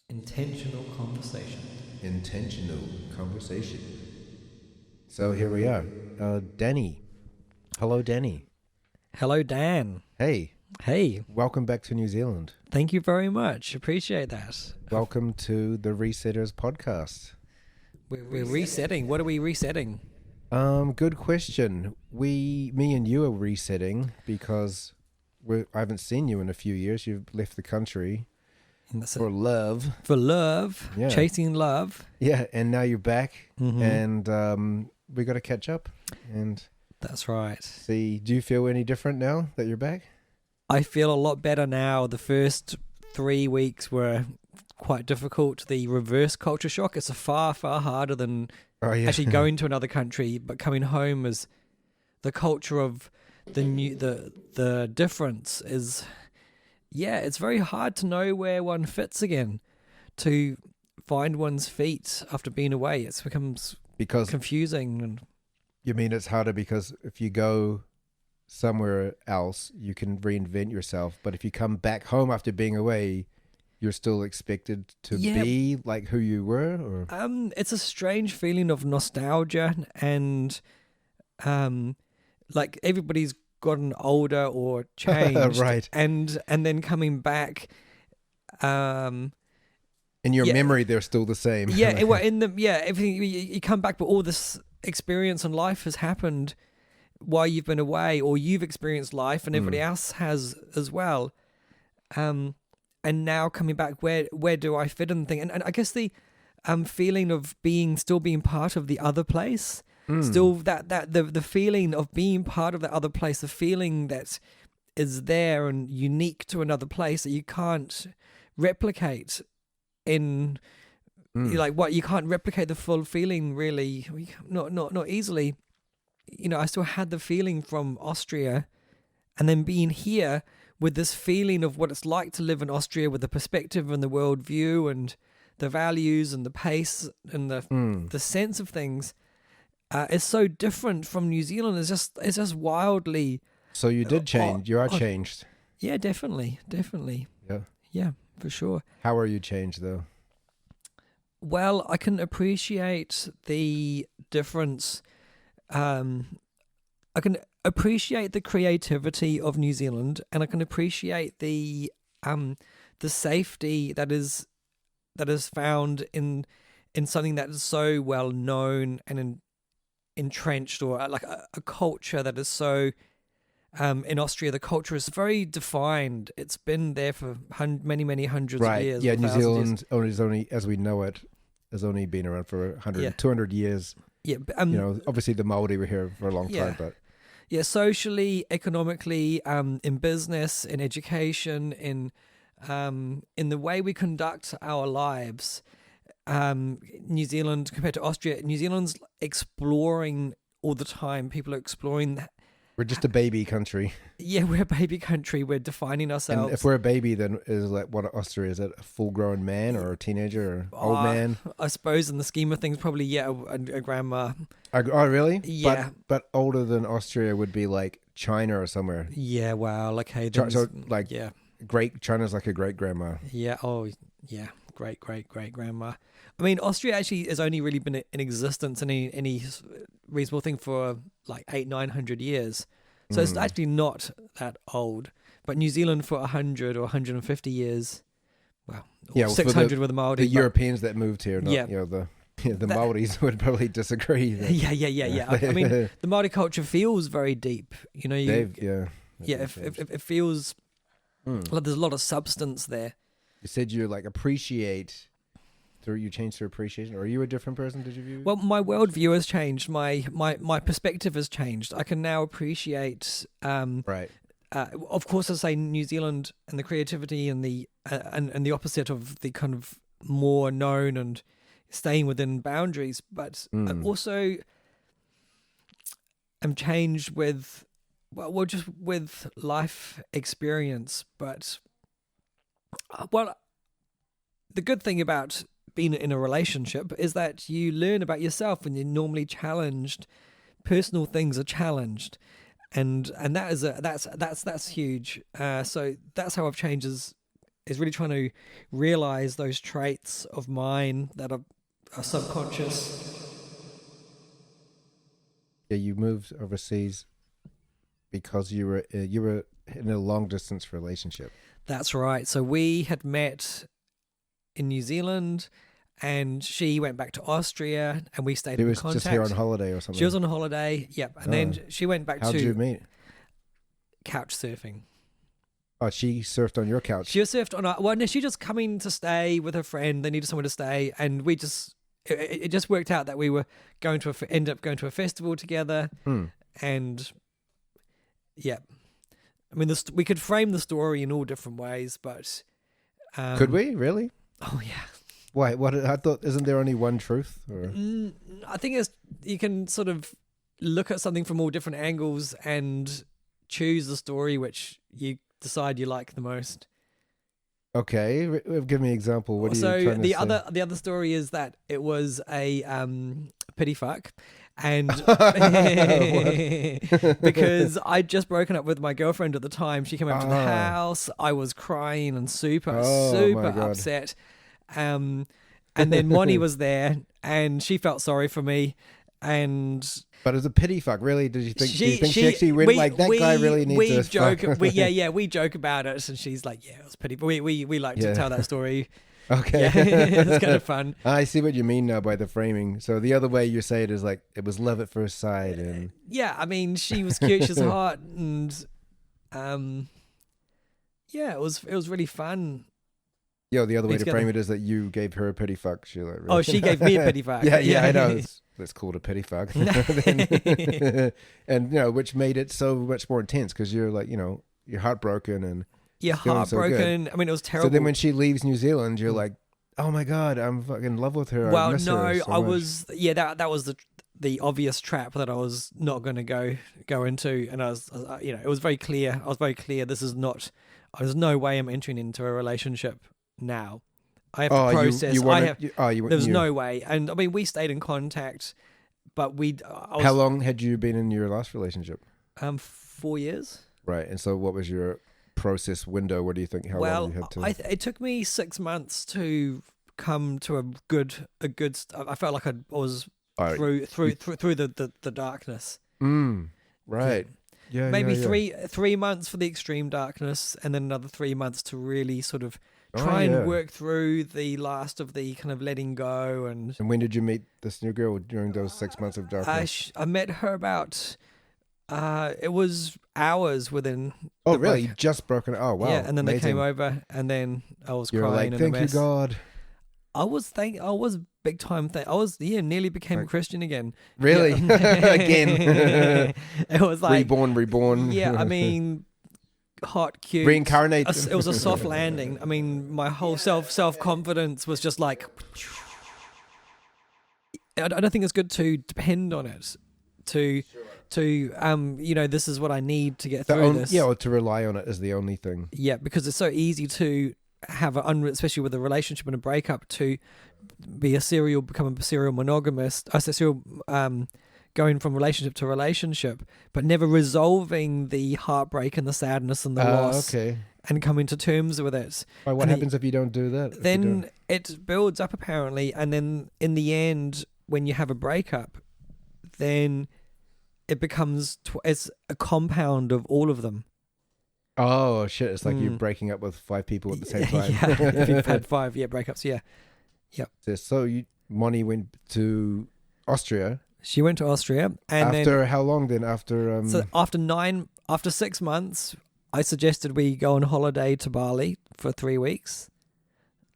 Intentional conversation. Intentional conversation. So here we are. Danny. Hello, Danny. Hello, Dan. Hey, Hey, welcome back to New Zealand. thank you very much. Appreciate that. Welcome to the Resetters podcast. We're resetting. What are we resetting? Good question. Me and you are resetting because I haven't seen you in a few years. You've left the country for love. For love, Yeah. chasing love. Yeah, and now you're back, Mhm. and we got to catch up and That's right. see. Do you feel any different now that you're back? I feel a lot better now. The first 3 weeks were quite difficult. The reverse culture shock, it's a far harder than Oh yeah, actually going to another country, but coming home is the culture of the difference is, yeah, it's very hard to know where one fits again, to find one's feet after being away. It becomes because confusing. And you mean it's harder because if you go somewhere else, you can reinvent yourself. But if you come back home after being away, you're still expected to Yeah. be like who you were? Or it's a strange feeling of nostalgia and like everybody's gotten older or changed. Right. And then coming back, in your yeah. memory, they're still the same. yeah, well, everything you come back, but all this experience and life has happened while you've been away, or you've experienced life, and everybody else has as well. And now coming back, where do I fit in the thing? And I guess the feeling of still being part of the other place, still the feeling of being part of the other place, the feeling that is there and unique to another place that you can't replicate in like what you can't replicate the full feeling really, not easily. You know, I still had the feeling from Austria, and then being here with this feeling of what it's like to live in Austria, with the perspective and the worldview and the values and the pace and the sense of things, is so different from New Zealand. It's just wildly. So you did change. You are changed. Yeah, definitely. Yeah, for sure. How are you changed though? Well, I can appreciate the difference. I can appreciate the creativity of New Zealand, and I can appreciate the safety that is found in something that is so well known and entrenched, or like a culture that is so. In Austria, the culture is very defined. It's been there for many hundreds of years. Yeah, New Zealand is only, as we know it, has only been around for 100, 200 years. Yeah, obviously the Māori were here for a long time, but yeah, socially, economically, in business, in education, in the way we conduct our lives, New Zealand compared to Austria, New Zealand's exploring all the time. People are exploring. We're just a baby country. Yeah, we're a baby country. We're defining ourselves. And if we're a baby, then is like what Austria is? It a full-grown man or a teenager or old man? I suppose in the scheme of things, probably a grandma. Oh, really? Yeah, but older than Austria would be like China or somewhere. Yeah, wow. Okay, So like yeah, China's like a great grandma. yeah. Oh, yeah. Great grandma. I mean, Austria actually has only really been in existence in any reasonable thing for like 800-900 years. So it's actually not that old. But New Zealand for 100 or 150 years, well, or 600 with the Māori. The Europeans that moved here, not, Yeah. the Māoris would probably disagree. Yeah. I mean, the Māori culture feels very deep. You know, it feels like there's a lot of substance there. You said you like appreciate. You changed to appreciation. Or are you a different person? Did you view? Well, my worldview has changed. My perspective has changed. I can now appreciate. Right. Of course, I say New Zealand and the creativity and the and the opposite of the kind of more known and staying within boundaries. But I also am changed with just with life experience. But the good thing about being in a relationship is that you learn about yourself, when you're normally challenged. Personal things are challenged, and that is that's huge. So that's how I've changed is really trying to realize those traits of mine that are subconscious. Yeah, you moved overseas because you were in a long distance relationship. That's right. So we had met in New Zealand, and she went back to Austria, and we stayed She in was contact. just here on holiday or something. She was on holiday, yep. And then she went back How'd to you meet? couch surfing. Oh, she surfed on your couch. She was surfed on. Well, no, she just coming to stay with her friend. They needed somewhere to stay, and we just it just worked out that we were going to end up going to a festival together, and yeah. I mean, we could frame the story in all different ways, but could we really? Oh yeah. Why? What? I thought, isn't there only one truth? Or? I think you can sort of look at something from all different angles and choose the story which you decide you like the most. Okay, give me an example. What are you trying to say? The other story is that it was a pity fuck, and because I'd just broken up with my girlfriend at the time, she came over to the house. I was crying and super upset. And then Moni was there, and she felt sorry for me, But as a pity fuck, really? Did you think? Do you think she actually went like that guy really needs to fuck? We joke about it, and she's like, yeah, it was pity. But we like to tell that story. Okay, yeah, it's kind of fun. I see what you mean now by the framing. So the other way you say it is like it was love at first sight, and yeah, I mean, she was cute, she's hot, and yeah, it was really fun. Yeah, the other way to frame it is that you gave her a pity fuck. She like, really? Oh, she gave me a pity fuck. yeah, I know. Let's call it a pity fuck. And which made it so much more intense because you're like, you're heartbroken and you're heartbroken. I mean, it was terrible. So then when she leaves New Zealand, you're like, oh my God, I'm fucking in love with her. Well, I miss her so I much. was, that was the obvious trap that I was not going to go into. And I was, it was very clear. I was very clear. There's no way I'm entering into a relationship now. I have to process. There's no way. And I mean, we stayed in contact, but how long had you been in your last relationship? 4 years. Right. And so what was your process window? What do you think? How long you had to? It took me 6 months to come to a good. I felt like I was through the darkness. Right. Yeah. Maybe 3 months for the extreme darkness, and then another 3 months to really sort of try and work through the last of the kind of letting go. And when did you meet this new girl during those 6 months of darkness? I met her about. It was hours within. Oh, really? You just broken. Oh, wow. Yeah, and then amazing. they came over, and then I was crying. Like, and thank you, God. I was big time. I was nearly became a Christian again. Really? Yeah. Again. It was like reborn. Yeah, I mean, hot, cute, reincarnate. It was a soft landing. I mean, my whole self confidence was just like. I don't think it's good to depend on it. To this is what I need to get through this. Yeah, or to rely on it is the only thing. Yeah, because it's so easy to have especially with a relationship and a breakup, to become a serial monogamist. Going from relationship to relationship, but never resolving the heartbreak and the sadness and the loss. Okay. And coming to terms with it. Right, what happens if you don't do that? Then it builds up apparently, and then in the end, when you have a breakup, then it becomes it's a compound of all of them. Oh shit! It's like you're breaking up with 5 people at the same time. Yeah, if you've had 5 breakups. Yeah. So Moni went to Austria. She went to Austria, and after how long then? So after 6 months, I suggested we go on holiday to Bali for 3 weeks.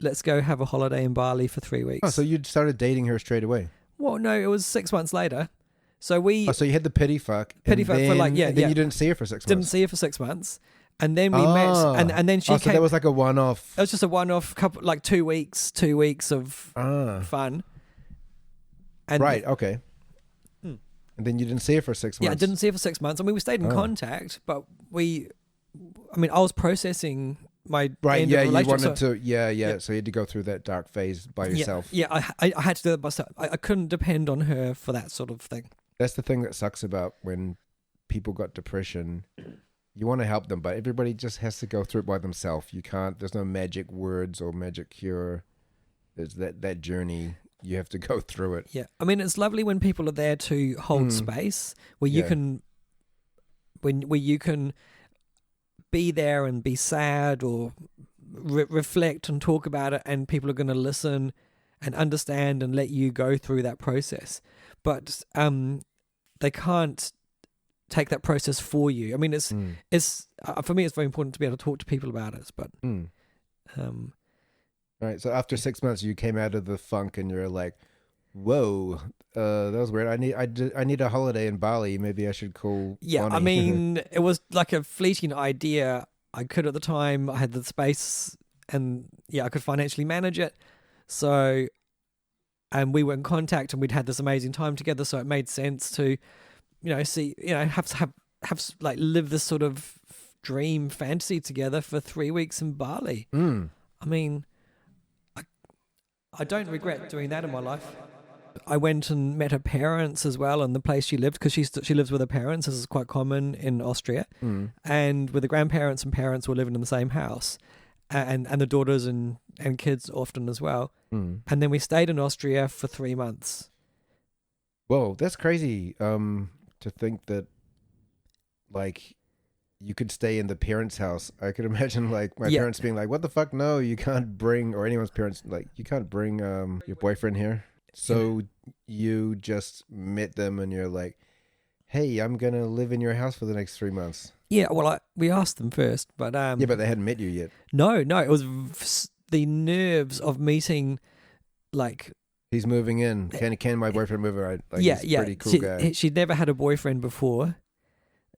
Let's go have a holiday in Bali for 3 weeks. Oh, so you started dating her straight away? Well, no, it was 6 months later. So so you had the pity fuck. For like and then you didn't see her for 6 months. Didn't see her for 6 months, and then we met, and then she came. So that was like a one-off. It was just a one-off couple, like 2 weeks of fun. And right. Okay. And then you didn't see her for 6 months. Yeah, I didn't see her for 6 months. I mean, we stayed in contact, but I was processing my right. Yeah, you wanted to. Yeah. So you had to go through that dark phase by yourself. Yeah, I had to do it myself. I couldn't depend on her for that sort of thing. That's the thing that sucks about when people got depression. you want to help them, but everybody just has to go through it by themselves. You can't. There's no magic words or magic cure. There's that journey. You have to go through it. Yeah, I mean, it's lovely when people are there to hold space where you can, where you can be there and be sad or reflect and talk about it, and people are going to listen and understand and let you go through that process. But they can't take that process for you. I mean, it's for me, it's very important to be able to talk to people about it. But right. So after 6 months, you came out of the funk, and you're like, "Whoa, that was weird. I need a holiday in Bali. Maybe I should call." Yeah, Bonnie. I mean, it was like a fleeting idea. I could at the time. I had the space, and I could financially manage it. So, and we were in contact, and we'd had this amazing time together. So it made sense to, have like live this sort of dream fantasy together for 3 weeks in Bali. I mean, I don't regret doing that in my life. I went and met her parents as well in the place she lived, because she lives with her parents. This is quite common in Austria. And with the grandparents and parents were living in the same house, and the daughters and kids often as well. And then we stayed in Austria for 3 months. Whoa, that's crazy. To think that, like, you could stay in the parents' house. I could imagine, like, my parents being like, "What the fuck? No, you can't bring," or anyone's parents, like, "You can't bring your boyfriend here." So you just met them, and you're like, "Hey, I'm gonna live in your house for the next 3 months." Yeah, well, we asked them first, but but they hadn't met you yet. No, it was the nerves of meeting, like. He's moving in. Can my boyfriend move in? Like, he's a pretty cool guy. She'd never had a boyfriend before.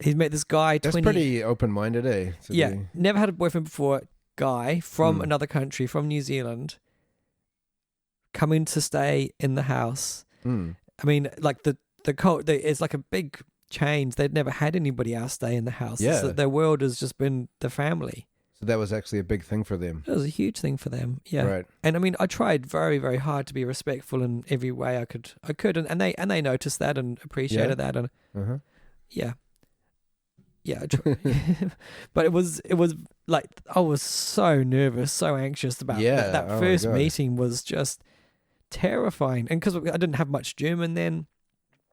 He's met this guy. That's pretty open-minded, eh? Never had a boyfriend before. Guy from another country, from New Zealand, coming to stay in the house. I mean, like it's like a big change. They'd never had anybody else stay in the house. Yeah, so their world has just been the family. So that was actually a big thing for them. It was a huge thing for them. Yeah. Right. And I mean, I tried very, very hard to be respectful in every way I could, and they noticed that and appreciated that, and yeah, I tried. But it was like I was so nervous, so anxious about that first meeting was just terrifying, and because I didn't have much German then.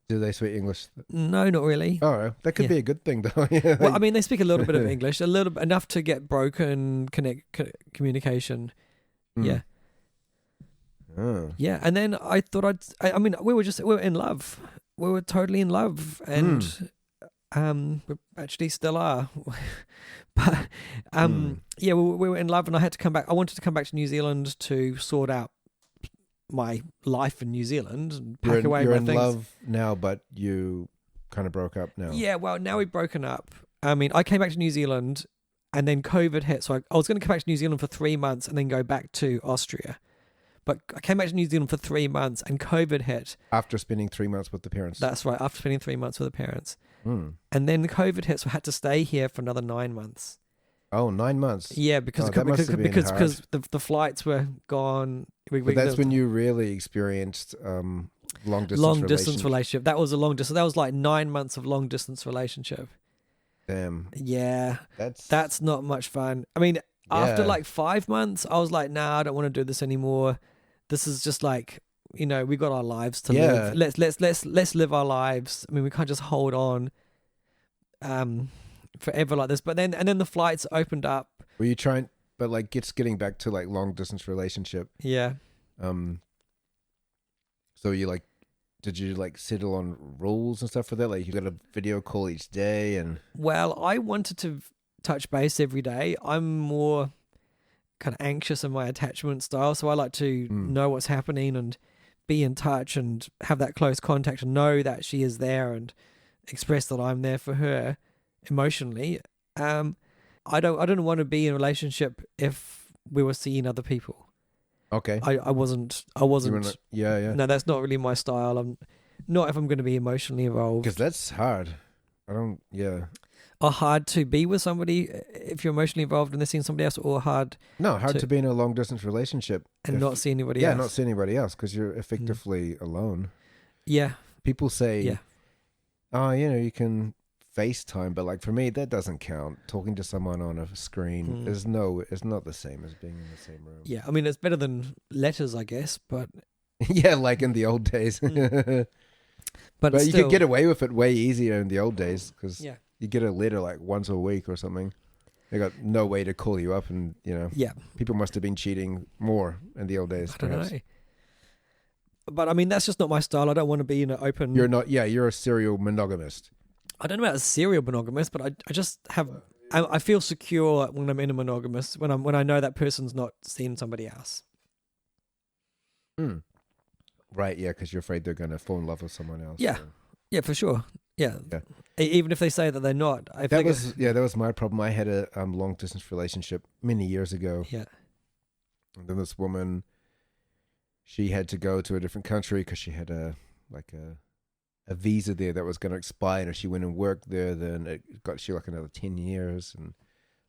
Do they speak English? No, not really. Oh, that could be a good thing, though. Well, I mean, they speak a little bit of English, a little bit, enough to get broken communication. Yeah. Yeah, and then I thought I mean, we were in love. We were totally in love, and we actually still are. But we were in love, and I had to come back. I wanted to come back to New Zealand to sort out my life in New Zealand and pack away my things. You're in love now, but you kind of broke up now. Yeah, well, now we've broken up. I mean, I came back to New Zealand, and then COVID hit, so I was going to come back to New Zealand for 3 months and then go back to Austria. But I came back to New Zealand for 3 months, and COVID hit. After spending 3 months with the parents. That's right, after spending 3 months with the parents. And then COVID hit, so I had to stay here for another 9 months. Oh, 9 months. Yeah, because the flights were gone. But that's when you really experienced long distance relationship. That was a long distance. That was like 9 months of long distance relationship. Damn. Yeah, that's not much fun. I mean, after like 5 months, I was like, nah, I don't want to do this anymore. This is just like, we got our lives to live. Let's live our lives. I mean, we can't just hold on forever like this. But then the flights opened up. Were you trying? But like, getting back to like long distance relationship. Yeah. So did you like settle on rules and stuff for that? Like, you got a video call each day, and. Well, I wanted to touch base every day. I'm more kind of anxious in my attachment style, so I like to know what's happening and be in touch and have that close contact and know that she is there and express that I'm there for her emotionally. I don't want to be in a relationship if we were seeing other people. Okay. I wasn't. Yeah. No, that's not really my style. I'm not if I'm going to be emotionally involved. Because that's hard. Or hard to be with somebody if you're emotionally involved and they're seeing somebody else, or hard to be in a long distance relationship and not see anybody else. Yeah, not see anybody else because you're effectively alone. Yeah. People say, you can FaceTime, but like for me, that doesn't count. Talking to someone on a screen it's not the same as being in the same room. Yeah, I mean, it's better than letters, I guess, but yeah, like in the old days. but But you still, could get away with it way easier in the old days because yeah, you get a letter like once a week or something. They got no way to call you up, and yeah. people must have been cheating more in the old days. I don't perhaps. know. But I mean, that's just not my style. I don't want to be in an open. You're not. Yeah, you're a serial monogamist. I don't know about a serial monogamous, but I just have. I feel secure when I'm in a monogamous when I know that person's not seeing somebody else. Right. Yeah, because you're afraid they're going to fall in love with someone else. Yeah. or- Yeah, for sure. Yeah. Yeah. Even if they say that they're not, I That think that was my problem. I had a long distance relationship many years ago. yeah. And then this woman, she had to go to a different country because she had a visa there that was going to expire. And if she went and worked there, then it got she like another 10 years, and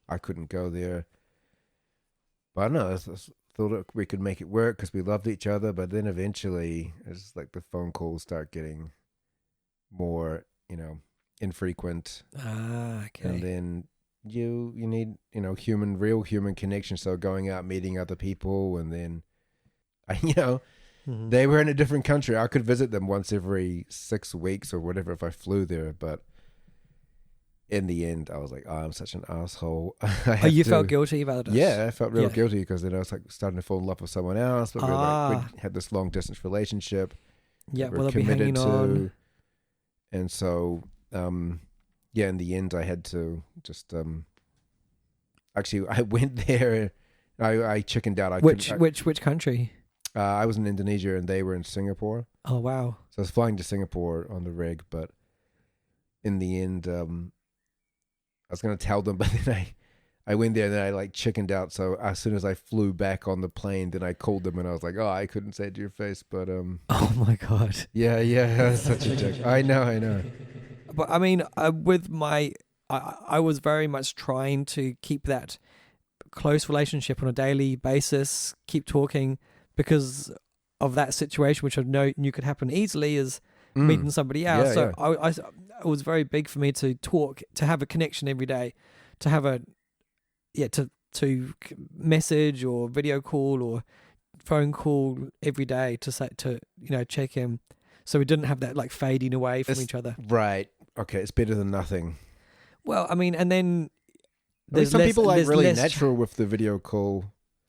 I couldn't go there. But I don't know. I thought we could make it work because we loved each other. But then eventually, it's like the phone calls start getting more, infrequent. Okay. And then you need real human connection. So going out meeting other people, and then they were in a different country. I could visit them once every 6 weeks or whatever if I flew there. But in the end, I was like, oh, I'm such an asshole. You felt guilty about it? Yeah, I felt real guilty because then I was like starting to fall in love with someone else. But we had this long distance relationship. Yeah, We're will it be hanging committed on? And so, in the end, I had to just, actually, I went there. I chickened out. Which country? I was in Indonesia and they were in Singapore. Oh wow! So I was flying to Singapore on the rig, but in the end, I was going to tell them, but then I went there and then I like chickened out. So as soon as I flew back on the plane, then I called them and I was like, oh, I couldn't say it to your face, but Oh my god! yeah, such a joke. I know. But I mean, with I was very much trying to keep that close relationship on a daily basis, keep talking because of that situation, which I know you could happen easily, is meeting somebody else. Yeah, so it was very big for me to talk, to have a connection every day, to have to message or video call or phone call every day to check in, so we didn't have that like fading away from each other. Right. Okay, it's better than nothing. Well, I mean, and then There's some people like really natural with the video call.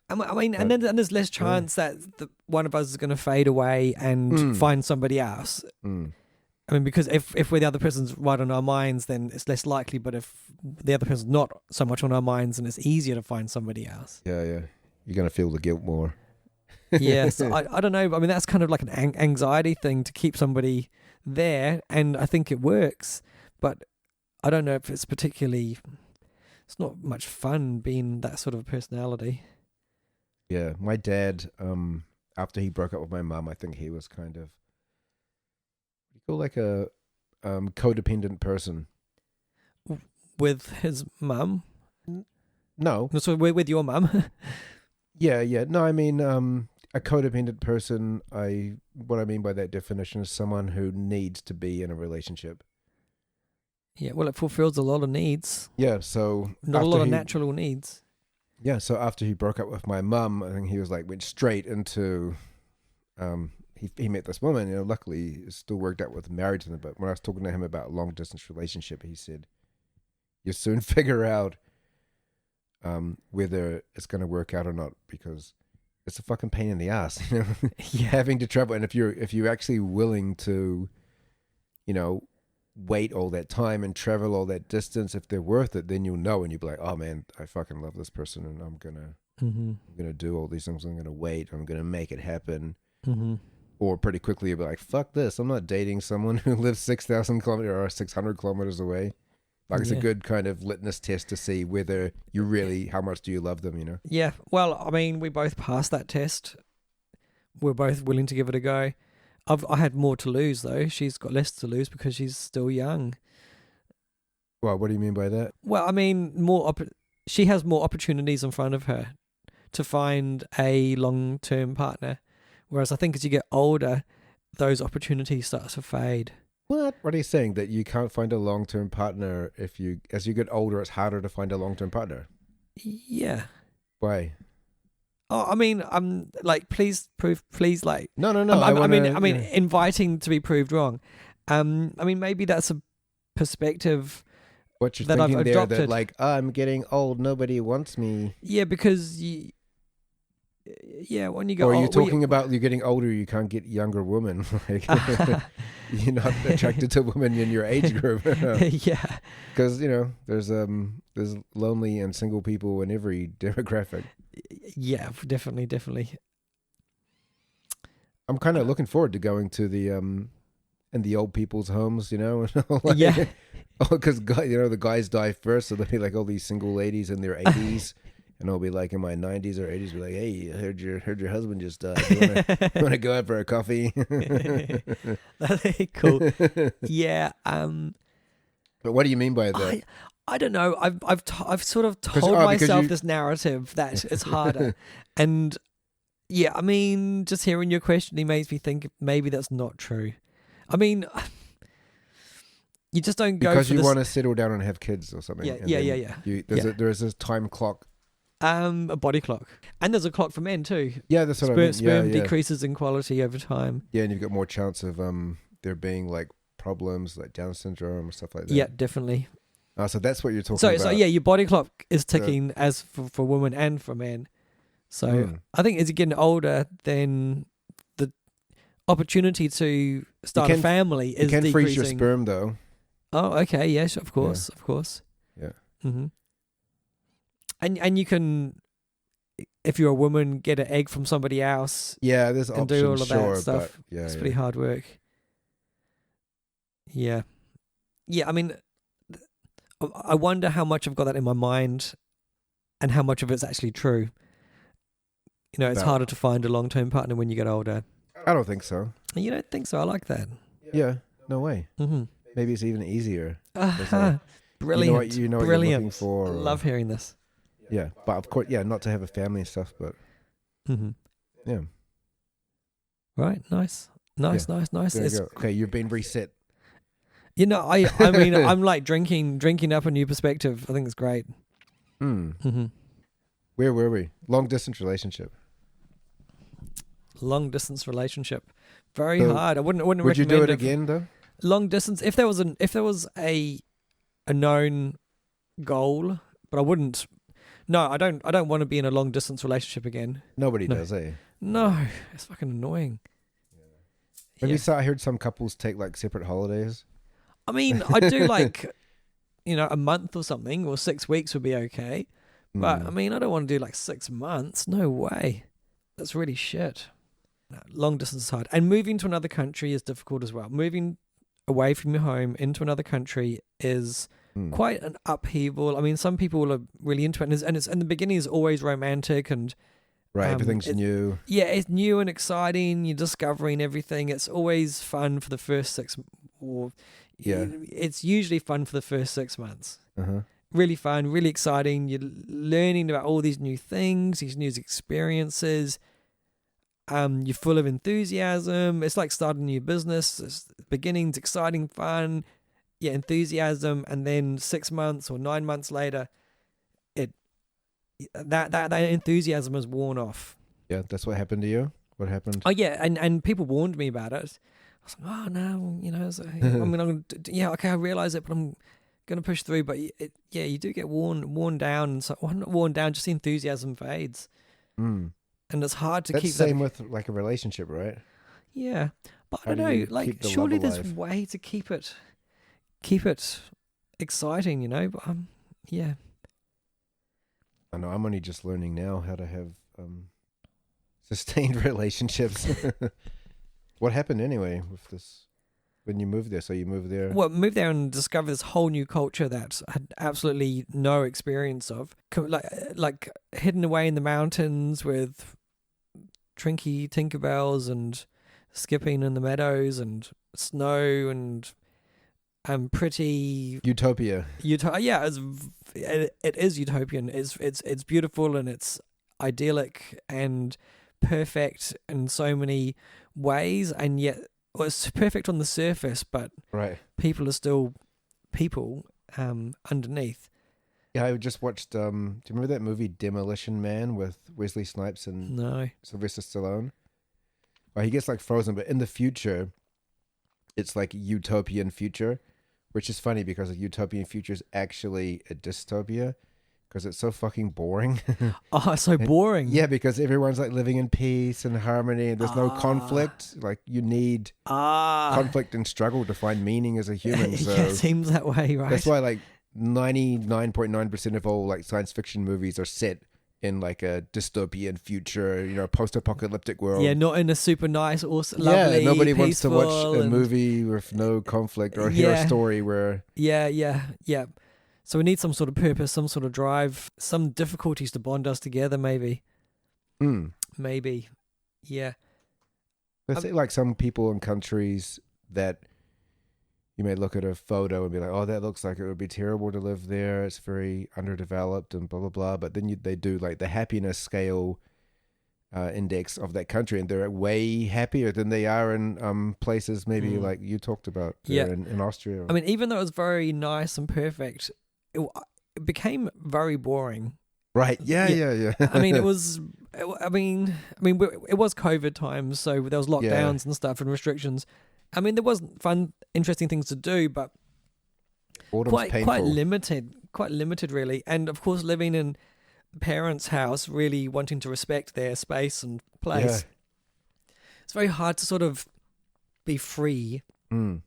I mean, and there's less chance that one of us is going to fade away and find somebody else. I mean, because if we're the other person's right on our minds, then it's less likely. But if the other person's not so much on our minds, then it's easier to find somebody else. Yeah. You're going to feel the guilt more. Yeah, so I don't know. I mean, that's kind of like an anxiety thing to keep somebody there, and I think it works. But I don't know if it's particularly... It's not much fun being that sort of personality. Yeah, my dad, after he broke up with my mum, I think he was kind of... You call like a codependent person. With his mum? No. So with your mum? Yeah. No, I mean, a codependent person, what I mean by that definition is someone who needs to be in a relationship. Yeah, well, it fulfills a lot of needs. Yeah, so... Not a lot of natural needs. Yeah, so after he broke up with my mum, I think he was like, went straight into... He met this woman, luckily it still worked out with married to them, but when I was talking to him about a long distance relationship, he said, you'll soon figure out whether it's going to work out or not, because it's a fucking pain in the ass, Yeah. having to travel. And if you're actually willing to, wait all that time and travel all that distance, if they're worth it, then you'll know, and you'll be like, oh man, I fucking love this person, and I'm gonna do all these things. I'm gonna wait. I'm gonna make it happen. Or pretty quickly you'll be like, fuck this. I'm not dating someone who lives 6,000 kilometers or 600 kilometers away. Like it's a good kind of litmus test to see whether you really, how much do you love them, Yeah, well, I mean, we both passed that test. We're both willing to give it a go. I had more to lose, though. She's got less to lose because she's still young. Well, what do you mean by that? Well, I mean, she has more opportunities in front of her to find a long-term partner. Whereas I think as you get older, those opportunities start to fade. What are you saying? That you can't find a long-term partner as you get older, it's harder to find a long-term partner? Yeah. Why? Oh, I mean, I'm like, please, like, No. I mean, inviting to be proved wrong. I mean, maybe that's a perspective what you're that I've thinking there, adopted. that like, I'm getting old, nobody wants me. Yeah, because when you go Or old, you're talking about you're getting older, you can't get younger women. Like, you're not attracted to women in your age group. Yeah. Because, there's lonely and single people in every demographic. Yeah, definitely. I'm kind of looking forward to going to the in the old people's homes, like, Yeah. because the guys die first, so there'll be like all these single ladies in their 80s, and I'll be like in my 90s or 80s, be like, hey, I heard your husband just died. You want to go out for a coffee? That's cool. Yeah. But what do you mean by that? I don't know. I've sort of told myself this narrative that it's harder, and yeah, I mean, just hearing your question, it makes me think maybe that's not true. I mean, you just don't go because for you want to settle down and have kids or something. Yeah. There's this time clock. A body clock, and there's a clock for men too. Yeah, that's what I mean. Sperm decreases in quality over time. Yeah, and you've got more chance of there being like problems like Down syndrome or stuff like that. Yeah, definitely. So that's what you're talking about. So yeah, your body clock is ticking as for women and for men. So I think as you're getting older, then the opportunity to start a family is decreasing. You can freeze your sperm though. Oh, okay. Yes, of course. Yeah. Mm-hmm. And you can, if you're a woman, get an egg from somebody else. Yeah, there's and options, do all of that stuff. But it's pretty hard work. Yeah. I mean, I wonder how much I've got that in my mind, and how much of it's actually true. It's harder to find a long-term partner when you get older. I don't think so. You don't think so? I like that. Yeah, no way. Mm-hmm. Maybe it's even easier. Brilliant. You know what Brilliant. you're looking for. Love hearing this. Yeah, but of course, not to have a family and stuff, but yeah. Right, nice. Okay, you've been reset. I mean, I'm like drinking up a new perspective. I think it's great. Mm-hmm. Where were we? Long distance relationship. Very hard. I wouldn't Would recommend you do it again though? Long distance, if there was a known goal, but I wouldn't. No, I don't want to be in a long distance relationship again. Nobody does, eh? No, it's fucking annoying. I heard some couples take like separate holidays. I mean, I do like, a month or something, or 6 weeks would be okay. But I mean, I don't want to do like 6 months. No way. That's really shit. No, long distance is hard. And moving to another country is difficult as well. Moving away from your home into another country is quite an upheaval. I mean, some people are really into it, and it's in the beginning is always romantic and everything's new. Yeah, it's new and exciting. You're discovering everything. It's always fun for the first 6 or it's usually fun for the first 6 months. Really fun, really exciting. You're learning about all these new things, these new experiences. You're full of enthusiasm. It's like starting a new business. It's beginnings, exciting, fun, enthusiasm, and then 6 months or 9 months later, that enthusiasm is worn off. Yeah, that's what happened to you. What happened? Oh yeah, and people warned me about it. I was like, oh no, I realize it, but I'm gonna push through. But you do get worn down, and so not worn down, just the enthusiasm fades. And it's hard to keep that. Same with like a relationship, right? Yeah, but I don't know. Like, surely there's a way to keep it exciting, But yeah. I know. I'm only just learning now how to have sustained relationships. What happened anyway with this when you moved there? So you moved there. Well, moved there and discovered this whole new culture that I had absolutely no experience of. Like hidden away in the mountains with Trinky Tinkerbells and skipping in the meadows and snow and pretty utopia. Yeah, it is utopian. It's beautiful and it's idyllic and perfect in so many ways, and yet well, it's perfect on the surface, but Right. people are still people underneath. Yeah, I just watched. Do you remember that movie Demolition Man with Wesley Snipes and No. Sylvester Stallone? Well, he gets like frozen, but in the future, it's like utopian future, which is funny because a utopian future is actually a dystopia because it's so fucking boring. Oh, it's so boring. Yeah, because everyone's like living in peace and harmony. And there's no conflict. Like you need conflict and struggle to find meaning as a human. So yeah, it seems that way, right? that's why like 99.9% of all like science fiction movies are set in like a dystopian future, you know, post-apocalyptic world. Yeah, not in a super nice, awesome, lovely, nobody wants to watch peaceful a movie with no conflict or hear a story where... Yeah. So we need some sort of purpose, some sort of drive, some difficulties to bond us together, maybe. Maybe. Yeah. Let's say like some people in countries that you may look at a photo and be like, oh, that looks like it would be terrible to live there. It's very underdeveloped and blah, blah, blah. But then they do like the happiness scale index of that country, and they're way happier than they are in places maybe like you talked about in Austria. I mean, even though it was very nice and perfect, it became very boring. Right. Yeah. I mean, it was COVID times, so there was lockdowns and stuff and restrictions. I mean, there was fun, interesting things to do, but quite limited, really. And of course, living in parents' house, really wanting to respect their space and place, it's very hard to sort of be free. And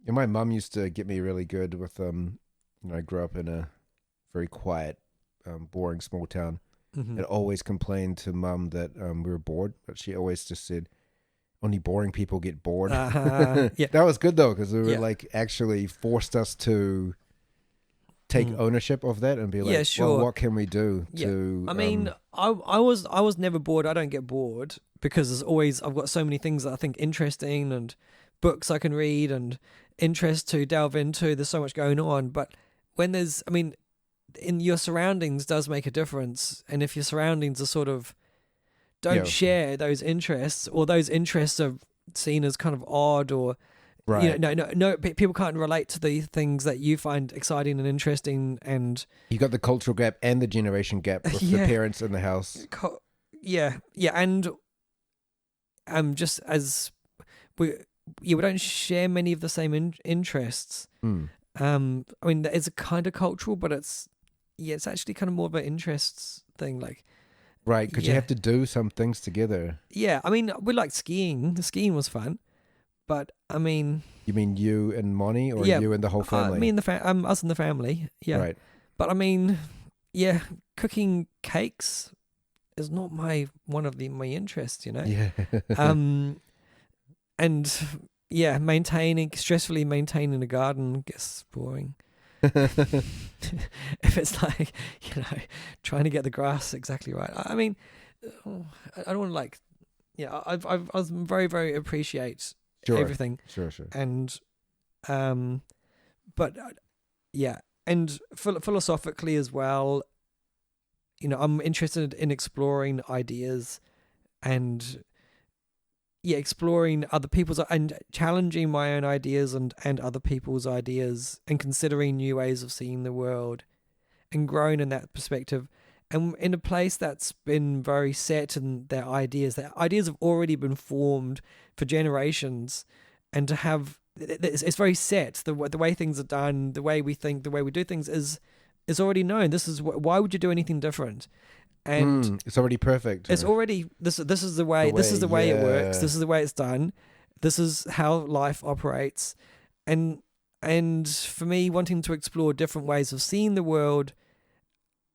my mum used to get me really good with I grew up in a very quiet, boring small town, and always complained to mum that we were bored, but she always just said, only boring people get bored. Yeah. That was good though, because we were like actually forced us to take ownership of that and be like, well, what can we do to... I mean, I was never bored. I don't get bored because I've got so many things that I think interesting and books I can read and interest to delve into. There's so much going on. But when in your surroundings does make a difference. And if your surroundings are sort of don't share those interests, or those interests are seen as kind of odd, or no, people can't relate to the things that you find exciting and interesting, and you got the cultural gap and the generation gap with the parents in the house. And just as we don't share many of the same interests. I mean, it's a kind of cultural, but it's actually kind of more of an interests thing, like. Right, because you have to do some things together. Yeah, I mean, we liked skiing. The skiing was fun, but I mean... You mean you and Moni, or you and the whole family? Me and us and the family, yeah. Right. But I mean, cooking cakes is not my interests, you know? Yeah. And stressfully maintaining a garden gets boring. If it's like, trying to get the grass exactly right. I mean, I don't want to I was very, very appreciate everything. Sure. And, but and philosophically as well, I'm interested in exploring ideas and exploring other people's and challenging my own ideas and other people's ideas, and considering new ways of seeing the world and growing in that perspective. And in a place that's been very set in their ideas have already been formed for generations, and to have it's very set. The way things are done, the way we think, the way we do things is already known. This is why would you do anything different? And it's already perfect. It's already this is the way it works. This is the way it's done. This is how life operates. And for me, wanting to explore different ways of seeing the world,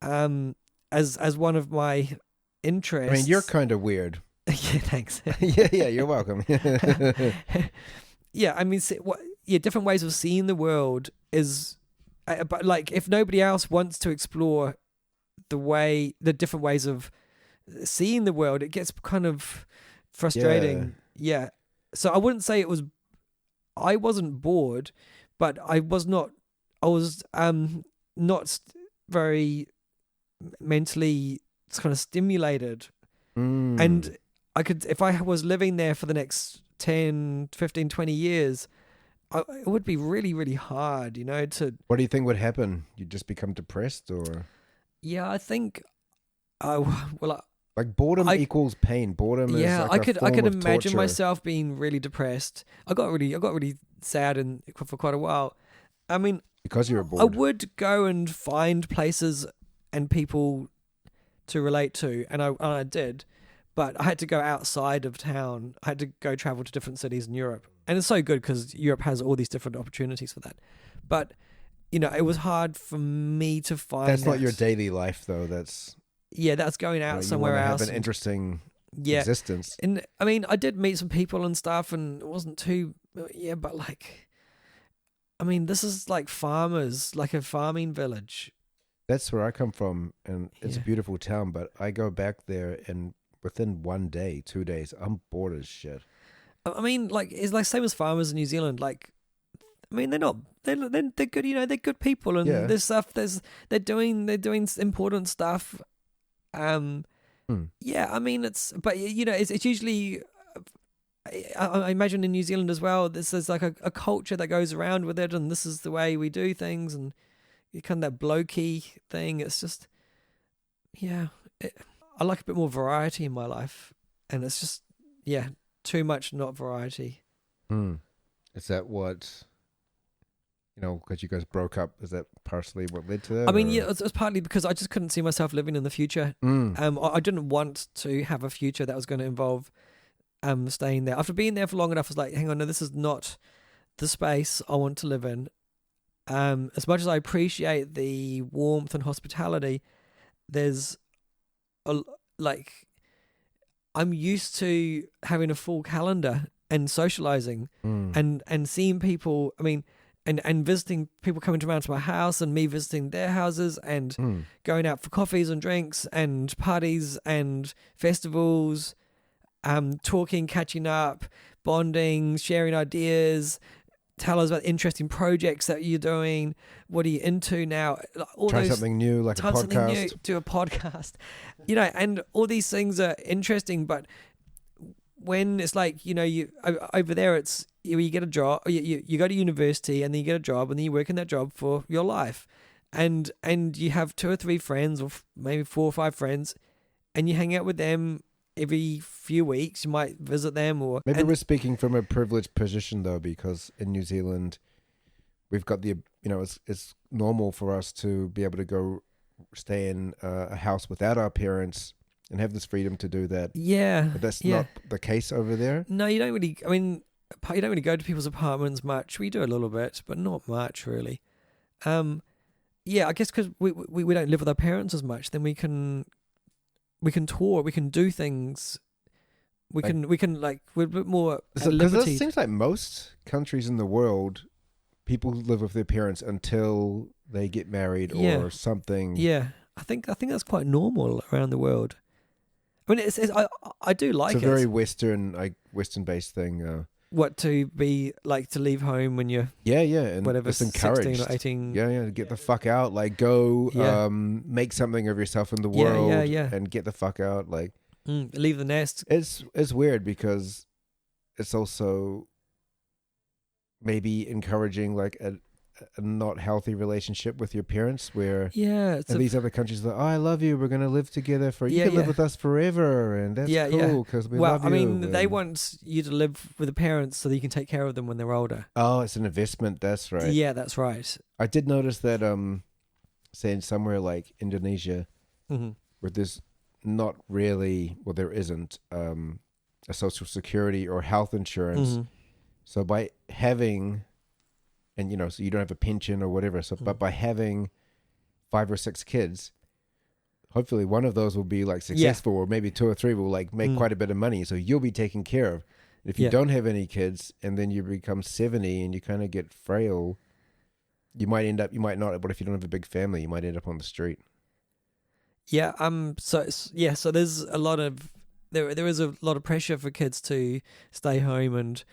as one of my interests. I mean, you're kind of weird. Yeah, thanks. yeah, you're welcome. I mean, different ways of seeing the world is, but like, if nobody else wants to explore the different ways of seeing the world, it gets kind of frustrating. Yeah. So I wouldn't say I wasn't bored, but I was not very mentally kind of stimulated. And I could, if I was living there for the next 10, 15, 20 years, it would be really, really hard, to... What do you think would happen? You just become depressed, or? Yeah, I think... Like boredom equals pain. Boredom is like I could imagine torture. myself being really depressed. I got really sad for quite a while. I mean, because you were bored. I would go and find places and people to relate to, and I did, but I had to go outside of town. I had to go travel to different cities in Europe, and it's so good because Europe has all these different opportunities for that. But it was hard for me to find. That's not your daily life, though. That's going out somewhere else. Have an interesting existence. And I mean, I did meet some people and stuff, and it wasn't too. But like, I mean, this is like farmers, like a farming village. That's where I come from, and it's a beautiful town, but I go back there, and within 1 day, 2 days, I'm bored as shit. I mean, like, it's like same as farmers in New Zealand. Like, I mean, they're good, they're good people, and there's stuff, they're doing important stuff. I mean, it's usually, I imagine in New Zealand as well, there's like a culture that goes around with it, and this is the way we do things, and kind of that blokey thing. It's just, I like a bit more variety in my life, and it's just, too much not variety. Is that what, because you guys broke up, is that partially what led to that? I mean, it was partly because I just couldn't see myself living in the future. I didn't want to have a future that was going to involve staying there. After being there for long enough, I was like, hang on, no, this is not the space I want to live in. As much as I appreciate the warmth and hospitality, there's I'm used to having a full calendar and socializing and seeing people. I mean, and visiting people coming around to my house and me visiting their houses and going out for coffees and drinks and parties and festivals, talking, catching up, bonding, sharing ideas. Tell us about interesting projects that you're doing. What are you into now? Try something new, like a podcast. Do a podcast. And all these things are interesting, but when it's like, you over there, it's you get a job, you go to university, and then you get a job, and then you work in that job for your life, and you have 2 or 3 friends, or maybe 4 or 5 friends, and you hang out with them every few weeks. You might visit them, or maybe we're speaking from a privileged position though, because in New Zealand we've got the it's normal for us to be able to go stay in a house without our parents and have this freedom to do that. But that's not the case over there. No, you don't really. I mean, you don't really go to people's apartments much. We do a little bit, but not much really. I guess because we don't live with our parents as much, then we can tour, we can do things, we can we're a bit more at liberty. Because it seems like most countries in the world, people live with their parents until they get married or something. Yeah, I think that's quite normal around the world. I mean, I do like it. It's a very Western based thing. What, to be like, to leave home when you're and whatever, it's encouraged. 16 or 18. Get the fuck out, like go make something of yourself in the world and get the fuck out, like leave the nest. It's weird because it's also maybe encouraging like a not healthy relationship with your parents, where in these other countries like, oh, I love you, we're going to live together you can live with us forever, and that's cool because we love you. I mean, they want you to live with the parents so that you can take care of them when they're older. Oh, it's an investment. That's right. Yeah, that's right. I did notice that say in somewhere like Indonesia, where there's not really, well, there isn't a social security or health insurance. So by having, and so you don't have a pension or whatever. So, but by having 5 or 6 kids, hopefully one of those will be like successful, or maybe 2 or 3 will like make quite a bit of money. So you'll be taken care of. If you don't have any kids, and then you become 70 and you kind of get frail, you might not. But if you don't have a big family, you might end up on the street. Yeah. So there's a lot of there is a lot of pressure for kids to stay home and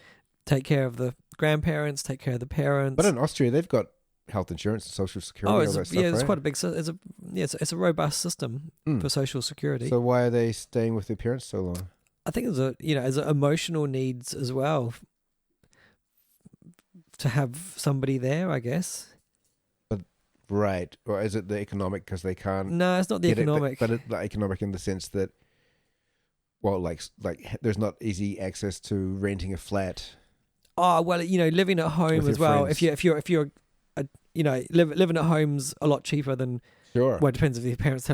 take care of the grandparents, take care of the parents. But in Austria, they've got health insurance and social security. All that stuff, it's right? quite a big. It's a robust system for social security. So why are they staying with their parents so long? I think as emotional needs as well to have somebody there, I guess. Right. Or is it the economic because they can't No, it's not the get economic. but the economic in the sense that, well, like there's not easy access to renting a flat. Oh, well, living at home With as your well. friends. If you're living at home's a lot cheaper than, Sure. well, it depends if your parents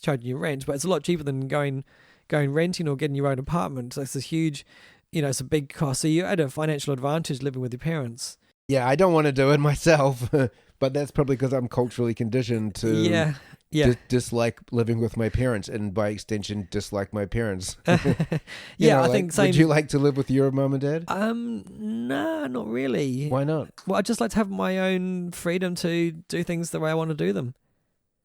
charging you rent, but it's a lot cheaper than going renting or getting your own apartment. So it's a huge, it's a big cost. So you're at a financial advantage living with your parents. Yeah, I don't want to do it myself, but that's probably because I'm culturally conditioned to dislike living with my parents, and by extension, dislike my parents. Yeah, I think same. Would you like to live with your mom and dad? No, not really. Why not? Well, I just like to have my own freedom to do things the way I want to do them.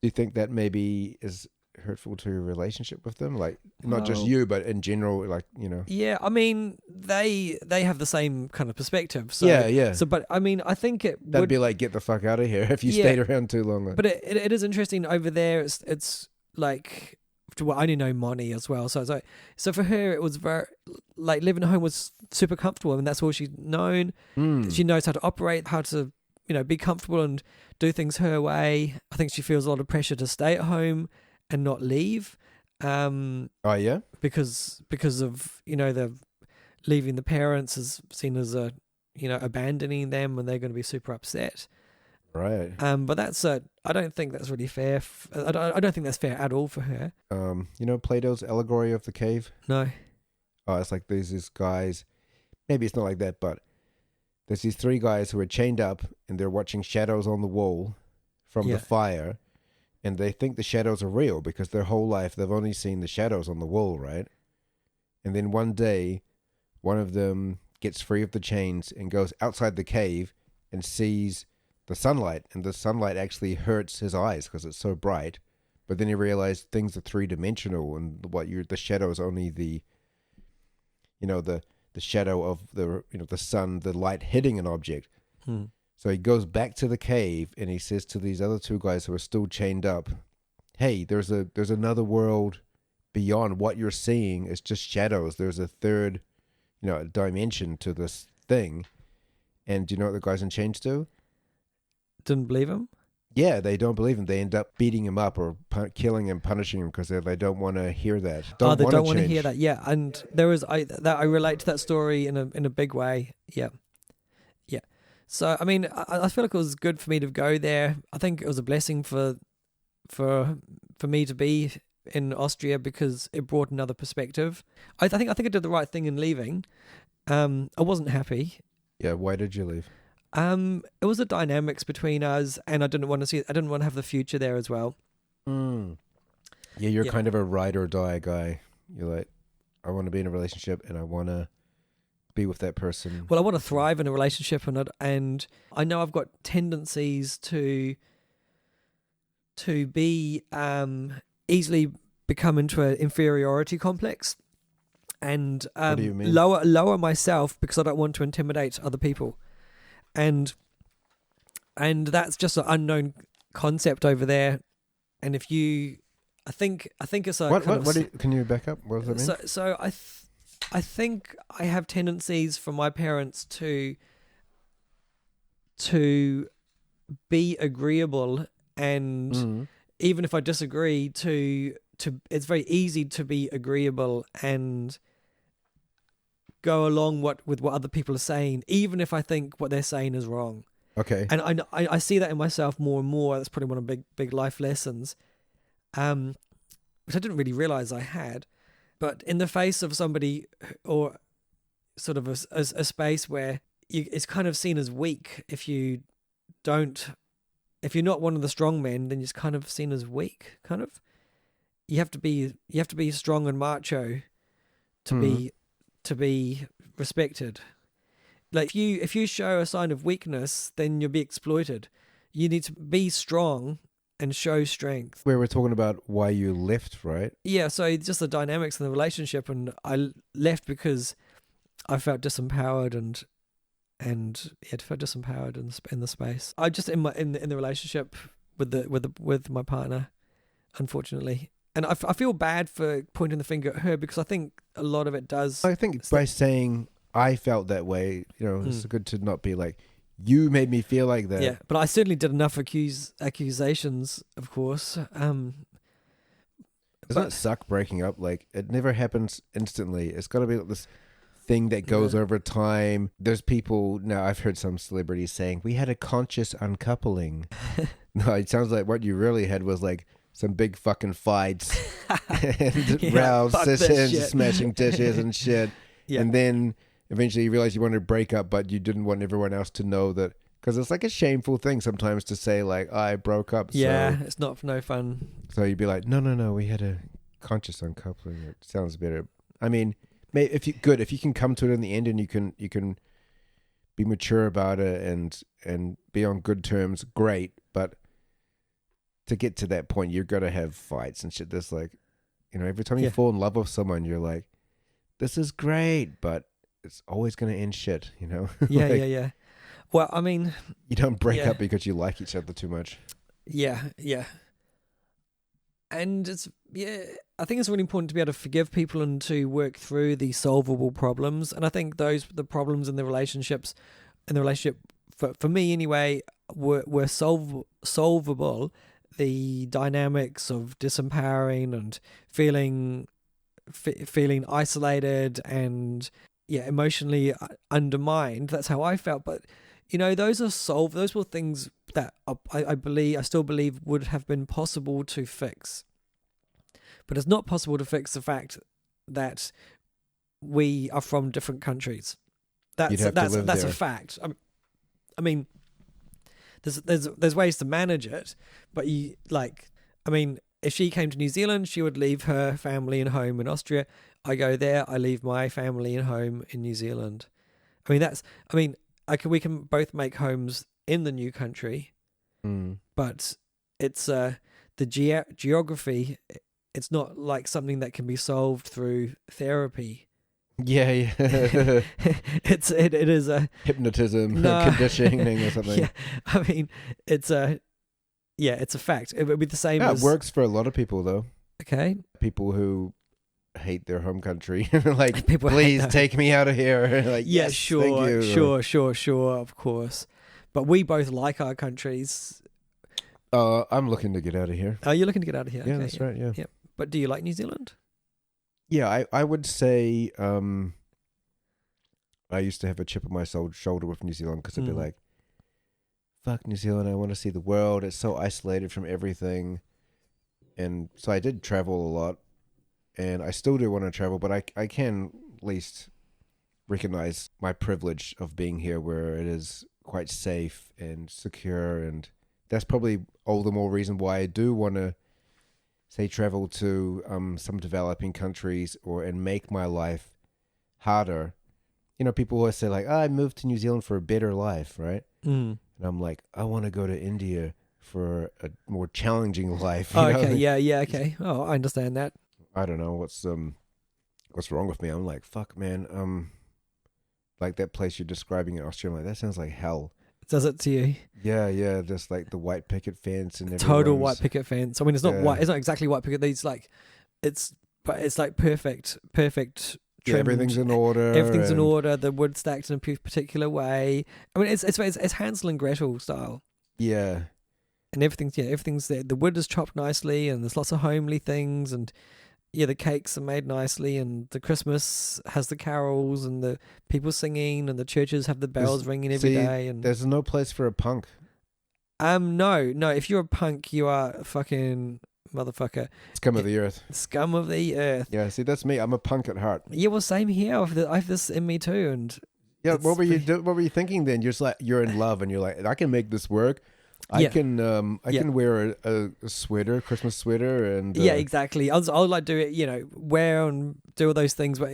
Do you think that maybe is hurtful to your relationship with them? Like, not just Well, you, but in general, like, Yeah, I mean, they have the same kind of perspective. So, Yeah. So, but I mean, I think That'd would be like, get the fuck out of here if you Yeah. stayed around too long. But it is interesting over there. It's like, well, I only know Moni as well. So for her, it was very, like, living at home was super comfortable, and that's all she's known. She knows how to operate, how to be comfortable and do things her way. I think she feels a lot of pressure to stay at home and not leave. Oh yeah, because of the leaving the parents is seen as abandoning them, and they're going to be super upset. right. But that's I don't think that's really fair. I don't think that's fair at all for her. Plato's allegory of the cave. No. Oh, it's like there's these guys. Maybe it's not like that, but there's these three guys who are chained up and they're watching shadows on the wall from the fire, and they think the shadows are real because their whole life they've only seen the shadows on the wall, right? And then one day, one of them gets free of the chains and goes outside the cave and sees the sunlight, and the sunlight actually hurts his eyes because it's so bright. But then he realized things are three-dimensional, and the shadow is only the shadow of the sun, the light hitting an object. So he goes back to the cave and he says to these other two guys who are still chained up, "Hey, there's another world beyond what you're seeing. It's just shadows. There's a third, dimension to this thing." And do you know what the guys in chains do? Didn't believe him? Yeah, they don't believe him. They end up beating him up or killing him, punishing him because they don't want to hear that. They don't want to hear that. Yeah, and there was I relate to that story in a big way. Yeah. So I mean, I feel like it was good for me to go there. I think it was a blessing for me to be in Austria because it brought another perspective. I think I did the right thing in leaving. I wasn't happy. Yeah, why did you leave? It was the dynamics between us, and I didn't want to have the future there as well. Yeah, you're kind of a ride or die guy. You're like, I want to be in a relationship and I want to be with that person. Well, I want to thrive in a relationship, and I know I've got tendencies to be easily become into an inferiority complex, and what do you mean? lower myself because I don't want to intimidate other people. And that's just an unknown concept over there. And if you, I think it's a can you back up? What does that mean? So I think I have tendencies from my parents to be agreeable, and even if I disagree, to it's very easy to be agreeable and go along with what other people are saying, even if I think what they're saying is wrong. Okay. And I see that in myself more and more. That's probably one of big life lessons, which I didn't really realize I had. But in the face of somebody or sort of a space where it's kind of seen as weak if you're not one of the strong men, then you're kind of seen as weak. Kind of, you have to be strong and macho to be respected. Like if you show a sign of weakness, then you'll be exploited. You need to be strong and show strength. We were talking about why you left, right? Yeah, so just the dynamics in the relationship, and I left because I felt disempowered and felt disempowered in the space. I just in the relationship with my partner, unfortunately. And I feel bad for pointing the finger at her because I think a lot of it does. I think by saying I felt that way, it's good to not be like, you made me feel like that. Yeah, but I certainly did enough accusations, of course. Doesn't it suck breaking up? Like, it never happens instantly. It's got to be like this thing that goes over time. There's people, now I've heard some celebrities saying, we had a conscious uncoupling. No, it sounds like what you really had was like some big fucking fights and rows, sessions, smashing dishes and shit. Yeah. And then eventually you realize you wanted to break up, but you didn't want everyone else to know that, because it's like a shameful thing sometimes to say like, I broke up. Yeah, so, it's not no fun. So you'd be like, no, we had a conscious uncoupling. It sounds better. I mean, if you can come to it in the end and you can be mature about it and be on good terms, great. But to get to that point, you're gonna have fights and shit. There's like, every time you fall in love with someone, you're like, this is great, but it's always gonna end shit. Yeah, like, yeah. Well, I mean, you don't break up because you like each other too much. Yeah. And I think it's really important to be able to forgive people and to work through the solvable problems. And I think the problems in the relationship, for me anyway, were solvable. The dynamics of disempowering and feeling isolated and emotionally undermined. That's how I felt. But those were things that I still believe would have been possible to fix. But it's not possible to fix the fact that we are from different countries. That's a fact. I mean, there's ways to manage it, but if she came to New Zealand, she would leave her family and home in Austria. I go there, I leave my family and home in New Zealand. We can both make homes in the new country, but it's the geography. It's not like something that can be solved through therapy. Yeah. it is a hypnotism, conditioning or something. Yeah, I mean, it's a fact. It would be the same. It works for a lot of people though. Okay. People who hate their home country, like, please take me out of here. Like, yeah, yes, sure, thank you. Sure, of course. But we both like our countries. I'm looking to get out of here. Oh, you're looking to get out of here? Yeah, okay, that's right. Yeah. But do you like New Zealand? Yeah, I would say I used to have a chip on my shoulder with New Zealand because I'd be like, fuck New Zealand, I want to see the world. It's so isolated from everything. And so I did travel a lot, and I still do want to travel, but I can at least recognize my privilege of being here where it is quite safe and secure, and that's probably all the more reason why I do want to say travel to some developing countries and make my life harder. People always say like, I moved to New Zealand for a better life, right? And I'm like, I want to go to India for a more challenging life. Okay, yeah, okay. Oh, I understand that. I don't know what's wrong with me. I'm like, fuck, man. Like that place you're describing in Austria, I'm like, that sounds like hell. Does it to you? Yeah, just like the white picket fence and total white picket fence. I mean, it's not white. It's not exactly white picket. It's like perfect. Trimmed. Yeah, everything's in order. Everything's in order. The wood stacked in a particular way. I mean, it's Hansel and Gretel style. Yeah, and everything's there. The wood is chopped nicely, and there's lots of homely things, and the cakes are made nicely, and the Christmas has the carols and the people singing, and the churches have the bells ringing every day. And there's no place for a punk. No. If you're a punk, you are a fucking motherfucker. Scum of the earth. Scum of the earth. Yeah, see, that's me. I'm a punk at heart. Yeah, well, same here. I have this in me too, and yeah. What were you thinking then? You're just like, you're in love, and you're like, I can make this work. I can wear a sweater, Christmas sweater, and yeah, exactly. I'll like do it, wear and do all those things, but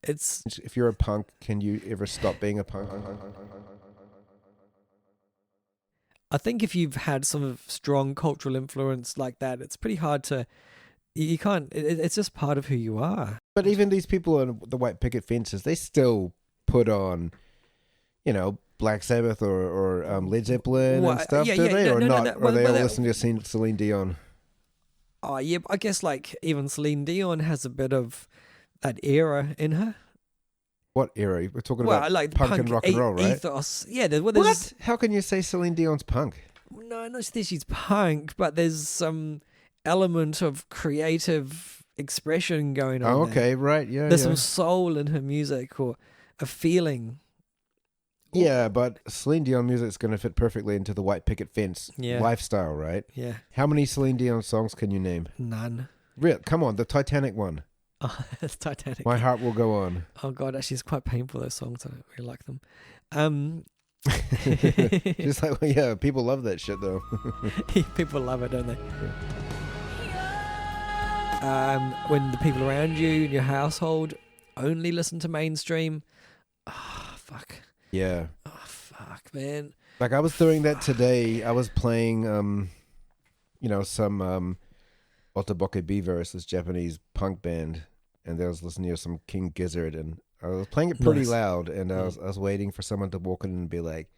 it's. If you're a punk, can you ever stop being a punk? I think if you've had some strong cultural influence like that, it's pretty hard to. You can't. It's just part of who you are. But even these people on the white picket fences, they still put on, Black Sabbath or Led Zeppelin and stuff, do they? Or not? Or they all listen to Celine Dion? Oh yeah, I guess like even Celine Dion has a bit of that era in her. What era? We're talking Well, about like the punk and rock and roll, right? ethos. Yeah, there's What? How can you say Celine Dion's punk? no, not that she's punk, but there's some element of creative expression going on. Oh, there. okay, right, yeah, There's yeah. some soul in her music or a feeling. Yeah, but Celine Dion music's going to fit perfectly into the white picket fence Yeah. lifestyle, right? Yeah, How many Celine Dion songs can you name? none. Real? Come on, the Titanic one. Oh, it's Titanic. My Heart Will Go On. Oh God, actually, it's quite painful. Those songs, I don't really like them. Just like, yeah, people love that shit though. People love it, don't they? When the people around you in your household only listen to mainstream, fuck. Yeah. Oh, fuck, man. Like I was doing that today. I was playing, some Otoboke Beavers, this Japanese punk band, and I was listening to some King Gizzard, and I was playing it pretty Nice. loud, and I was waiting for someone to walk in and be like,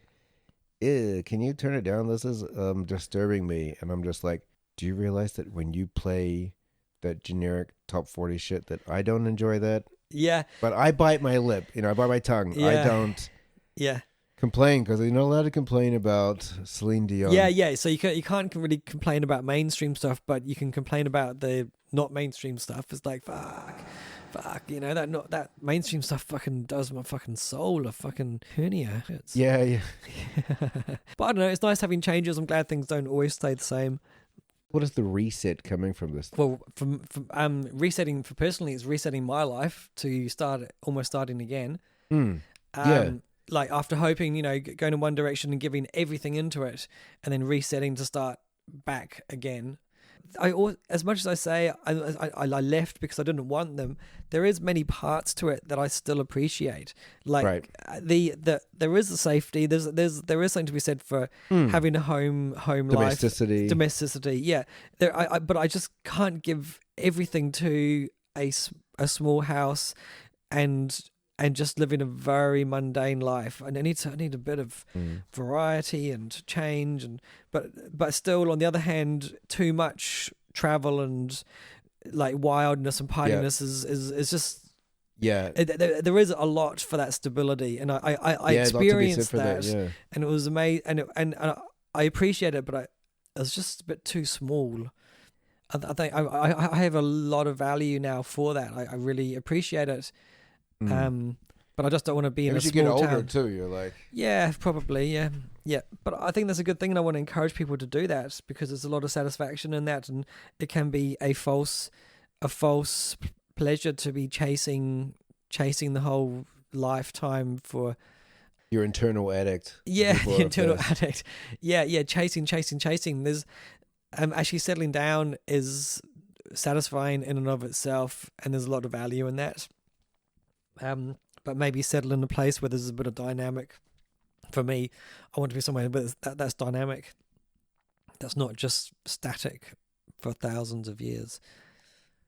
"Ew, can you turn it down? This is disturbing me." And I'm just like, "Do you realize that when you play that generic top 40 shit that I don't enjoy that?" Yeah. But I bite my lip, I bite my tongue. Yeah. I don't Yeah. complain because you're not allowed to complain about Celine Dion. Yeah. So you can't really complain about mainstream stuff, but you can complain about the not mainstream stuff. It's like fuck. That mainstream stuff fucking does my fucking soul a fucking hernia. Yeah. But I don't know. It's nice having changes. I'm glad things don't always stay the same. What is the reset coming from this? Well, from resetting for personally, it's resetting my life to almost starting again. Yeah. Like after hoping, going in one direction and giving everything into it, and then resetting to start back again. As much as I say I left because I didn't want them, there is many parts to it that I still appreciate. Like Right. there is the safety. There is something to be said for having a home Domesticity. life, domesticity. Yeah, but I just can't give everything to a small house and just living a very mundane life. And I need a bit of variety and change, but still, on the other hand, too much travel and like wildness and partiness is just. Yeah. There is a lot for that stability, and I Yeah, experienced for that, yeah. and it was amazing, and I appreciate it, but it was just a bit too small. I think I have a lot of value now for that. I really appreciate it. But I just don't want to be in a As you small get older town. too, you're like, Yeah, probably, yeah. But I think that's a good thing, and I want to encourage people to do that because there's a lot of satisfaction in that, and it can be a false pleasure to be chasing the whole lifetime for. your internal addict. Yeah, Before the internal this. addict. Yeah, chasing. There's actually settling down is satisfying in and of itself, and there's a lot of value in that. But maybe settle in a place where there's a bit of dynamic. For me, I want to be somewhere that's dynamic. That's not just static for thousands of years.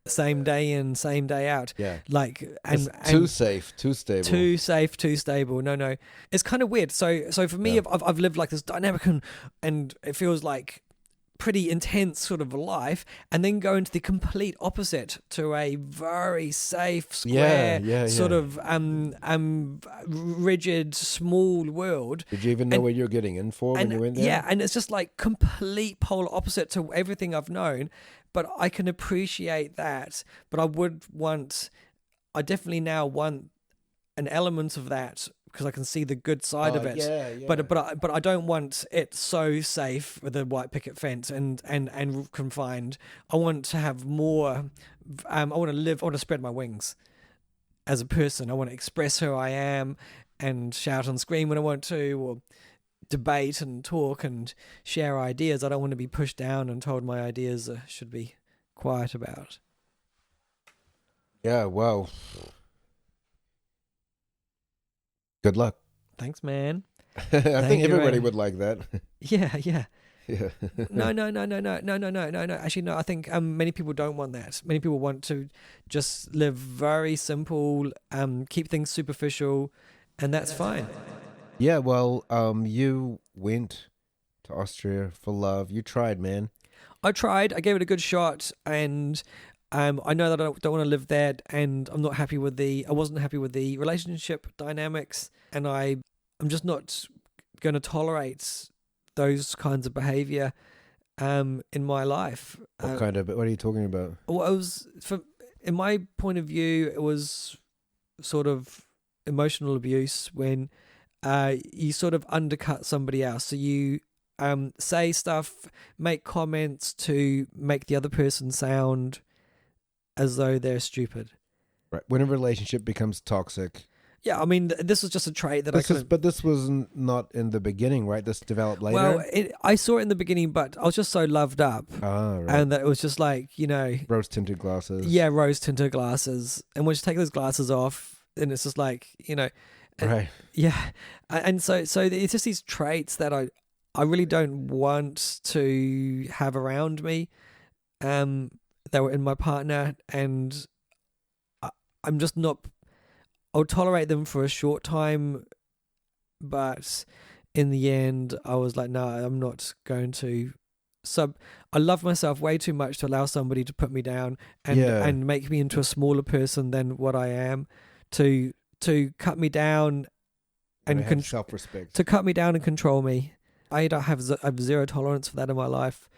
Same day in, same day out. Yeah. Like and too safe, too stable. Too safe, too stable. No. It's kind of weird. So for me, Yeah. I've lived like this dynamic and it feels like pretty intense sort of a life, and then go into the complete opposite to a very safe, square, sort of rigid, small world. Did you even know what you're getting in for when you went there? Yeah, and it's just like complete polar opposite to everything I've known. But I can appreciate that. But I definitely now want an element of that because I can see the good side of it. Yeah. But I don't want it so safe with a white picket fence and confined. I want to have more. I want to spread my wings as a person. I want to express who I am and shout and scream when I want to, or debate and talk and share ideas. I don't want to be pushed down and told my ideas should be quiet about. Yeah, well. Good luck. Thanks, man. I think you, everybody Ray. would like that. Yeah. Yeah. No. Actually, no. I think many people don't want that. Many people want to just live very simple, keep things superficial, and that's fine. Yeah, well, you went to Austria for love. You tried, man. I tried. I gave it a good shot, and I know that I don't want to live there, and I wasn't happy with the relationship dynamics, and I'm just not going to tolerate those kinds of behavior in my life. What are you talking about? Well, in my point of view, it was sort of emotional abuse when you sort of undercut somebody else. So you say stuff, make comments to make the other person sound as though they're stupid. Right. When a relationship becomes toxic. Yeah, I mean, this was just a trait that But this was not in the beginning, right? This developed later? Well, I saw it in the beginning, but I was just so loved up. Ah, right. And that it was just like, rose-tinted glasses. Yeah, rose-tinted glasses. And once you take those glasses off, then it's just like, Right. Yeah. And so it's just these traits that I really don't want to have around me. They were in my partner, and I'm just not... I'll tolerate them for a short time, but in the end, I was like, no, I'm not going to I love myself way too much to allow somebody to put me down and make me into a smaller person than what I am, to cut me down and self-respect. To cut me down and control me. I have zero tolerance for that in my life.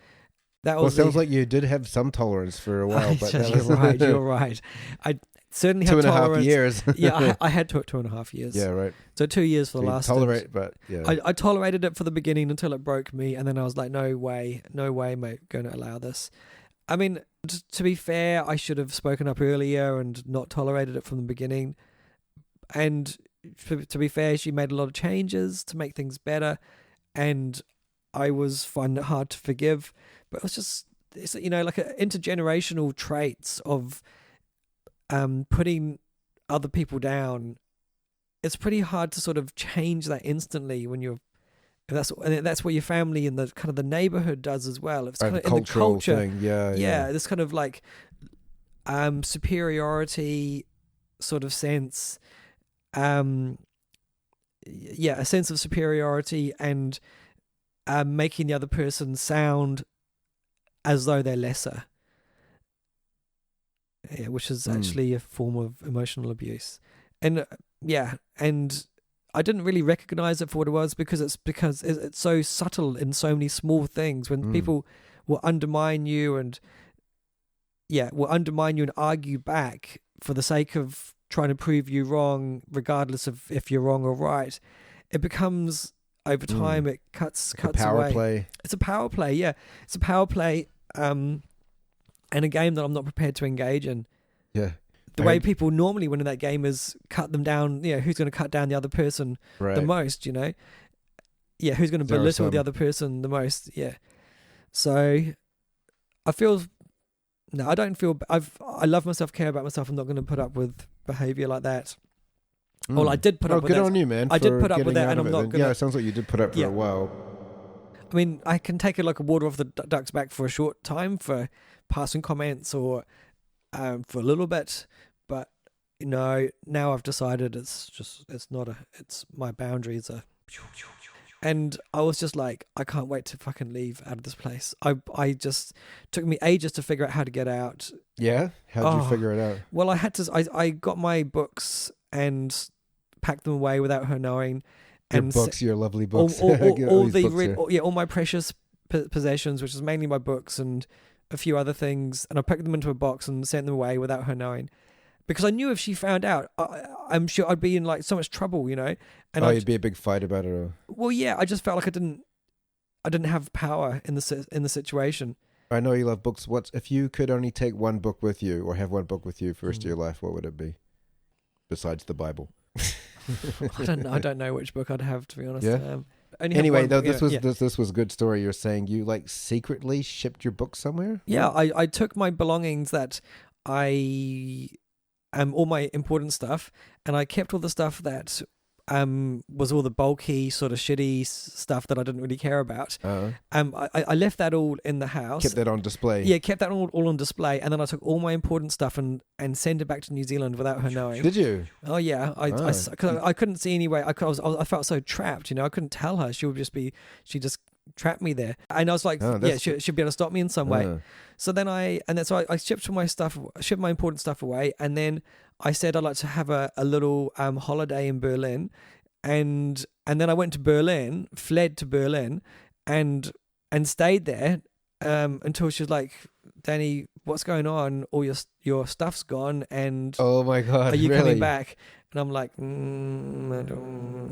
Sounds like you did have some tolerance for a while. But you're right. I certainly had 2.5 years. Yeah, I had 2.5 years. Yeah, right. So 2 years for the last. But yeah. I tolerated it for the beginning until it broke me, and then I was like, no way, mate, going to allow this. I mean, to be fair, I should have spoken up earlier and not tolerated it from the beginning. And to be fair, she made a lot of changes to make things better, and I was finding it hard to forgive. But it's like intergenerational traits of putting other people down. It's pretty hard to sort of change that instantly when that's what your family and the kind of the neighborhood does as well. It's kind of in the culture thing. Yeah. This kind of like superiority sort of sense. A sense of superiority and making the other person sound as though they're lesser. Yeah, which is actually a form of emotional abuse. And and I didn't really recognize it for what it was because it's so subtle in so many small things when people will undermine you and argue back for the sake of trying to prove you wrong, regardless of if you're wrong or right. It becomes, over time, it cuts a power away. Play. It's a power play, yeah. It's a power play, and a game that I'm not prepared to engage in. Yeah. The way people normally win in that game is cut them down. Who's going to cut down the other person the most? Yeah, who's going to belittle the other person the most? Yeah. So I don't feel. I love myself, care about myself. I'm not going to put up with behavior like that. Well, I did put up with that. Good on you, man. I did put up with that, and I'm not going to. Yeah, it sounds like you did put up for a while. I mean, I can take it like a water off the duck's back for a short time for passing comments or for a little bit, but now I've decided it's my boundaries are. And I was just like, I can't wait to fucking leave out of this place. I just took me ages to figure out how to get out. Yeah? How'd you figure it out? Well, I got my books and packed them away without her knowing. And your lovely books. All my precious possessions, which is mainly my books and a few other things. And I packed them into a box and sent them away without her knowing. Because I knew if she found out, I'm sure I'd be in like so much trouble, And you'd be a big fight about it. Or... Well, yeah, I just felt like I didn't have power in the situation. I know you love books. If you could only take one book with you, or have one book with you for the rest of your life, what would it be? Besides the Bible. I don't know which book I'd have, to be honest. Yeah. Anyway, though, this was a good story. You're saying you like secretly shipped your book somewhere? Yeah, I took my belongings that all my important stuff, and I kept all the stuff that was all the bulky sort of shitty stuff that I didn't really care about. I left that all in the house. Kept that on display. Yeah, kept that all on display, and then I took all my important stuff and sent it back to New Zealand without her knowing. Did you? Oh yeah, I couldn't see any way. I felt so trapped. I couldn't tell her. She just trap me there. And I was like, she'll be able to stop me in some way. So then I shipped my important stuff away, and then I said I'd like to have a little holiday in Berlin, and then I went to Berlin, fled to Berlin, and stayed there until she was like, Danny, what's going on? All your stuff's gone, and oh my God, are you really? coming back? And I'm like, I don't,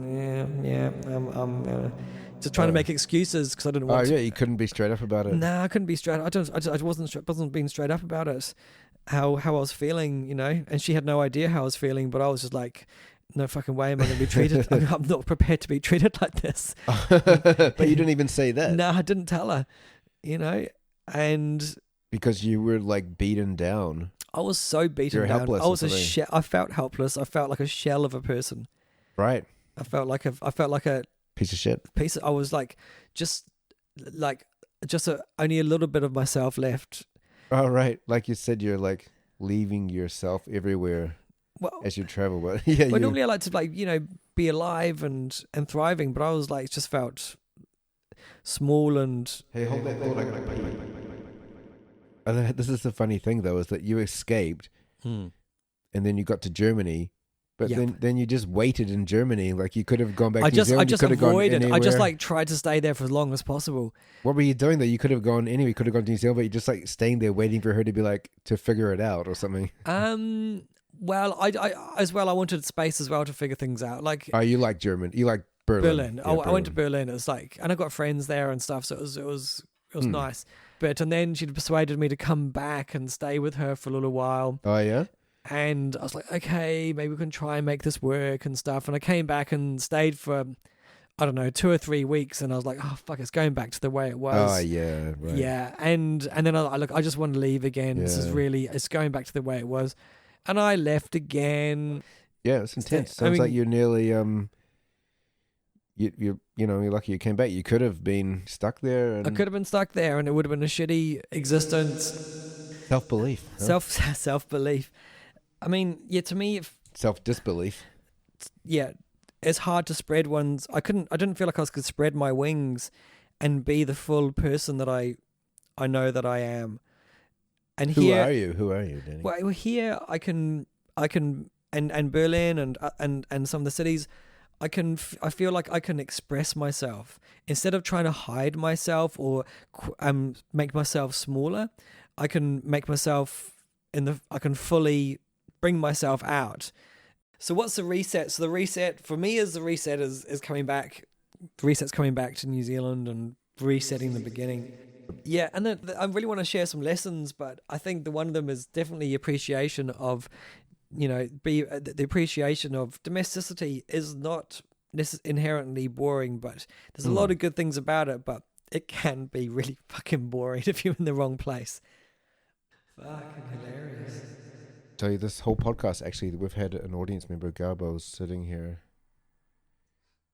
I'm just trying to make excuses because I didn't want. Oh yeah, you couldn't be straight up about it. Nah, I couldn't be straight. I wasn't being straight up about it. How I was feeling, and she had no idea how I was feeling, but I was just like, no fucking way am I going to be treated. I'm not prepared to be treated like this. But you didn't even say that. No, I didn't tell her, and because you were like beaten down. I was so beaten You're down. helpless I was or I felt helpless. I felt like a shell of a person. Right. I felt like a piece of shit. I was like, only a little bit of myself left. Oh, right. Like you said, you're like leaving yourself everywhere as you travel. But yeah, normally I like to be alive and thriving, but I was like, just felt small and. Hey, hold that thought. I gotta pee. This is the funny thing though, is that you escaped, and then you got to Germany. But then you just waited in Germany, like you could have gone back to New Zealand. I just avoided. I just tried to stay there for as long as possible. What were you doing though? You could have gone anyway. You could have gone to New Zealand, but you're just like staying there, waiting for her to be like to figure it out or something. Well, I wanted space as well to figure things out. Like, oh, you like German? You like Berlin? Yeah, I went to Berlin. It was like, and I got friends there and stuff, so it was nice. And then she persuaded me to come back and stay with her for a little while. Oh yeah. And I was like, okay, maybe we can try and make this work and stuff. And I came back and stayed for, I don't know, 2 or 3 weeks. And I was like, oh, fuck, it's going back to the way it was. Oh, yeah, right. Yeah. And then I just want to leave again. Yeah. It's going back to the way it was. And I left again. Yeah, it's intense. Sounds like you're nearly, you're lucky you came back. You could have been stuck there. I could have been stuck there and it would have been a shitty existence. Self-belief. Huh? Self-belief. I mean, yeah, to me, self-disbelief. Yeah, it's hard to spread one's. I didn't feel like I could spread my wings and be the full person that I know that I am. And Who are you, Danny? Well, here I can, and Berlin and some of the cities, I feel like I can express myself instead of trying to hide myself or make myself smaller. I can make myself I can fully bring myself out. So what's the reset? So the reset for me is coming back. The reset's coming back to New Zealand and resetting the beginning. Yeah, and then I really want to share some lessons, but I think one of them is definitely appreciation of, the appreciation of domesticity is not inherently boring, but there's a lot of good things about it, but it can be really fucking boring if you're in the wrong place. Fucking hilarious. Tell you this whole podcast, actually, we've had an audience member, Garbo's, sitting here.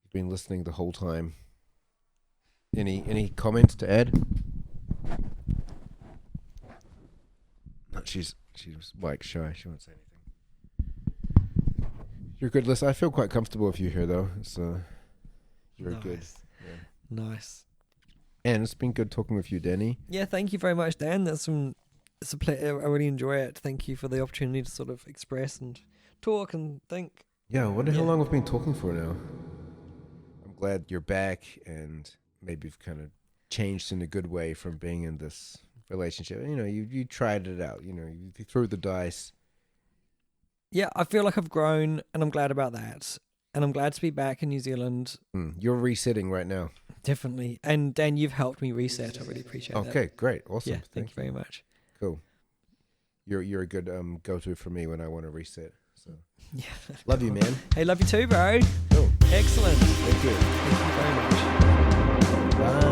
He's been listening the whole time. Any comments to add? No, she's like shy. She won't say anything. You're a good listener. I feel quite comfortable with you here, though. So you're nice. Good. Yeah. Nice. And it's been good talking with you, Danny. Yeah, thank you very much, Dan. It's a pleasure. I really enjoy it. Thank you for the opportunity to sort of express and talk and think. Yeah, I wonder how long we've been talking for now. I'm glad you're back and maybe you've kind of changed in a good way from being in this relationship. You tried it out. You threw the dice. Yeah, I feel like I've grown and I'm glad about that. And I'm glad to be back in New Zealand. You're resetting right now. Definitely. And Dan, you've helped me reset. I really appreciate that. Okay, great. Awesome. Yeah, thank you very much. Cool. You're a good go-to for me when I want to reset. So yeah, love you, man. Hey, love you too, bro. Cool. Excellent. Thank you. Thank you very much. Bye.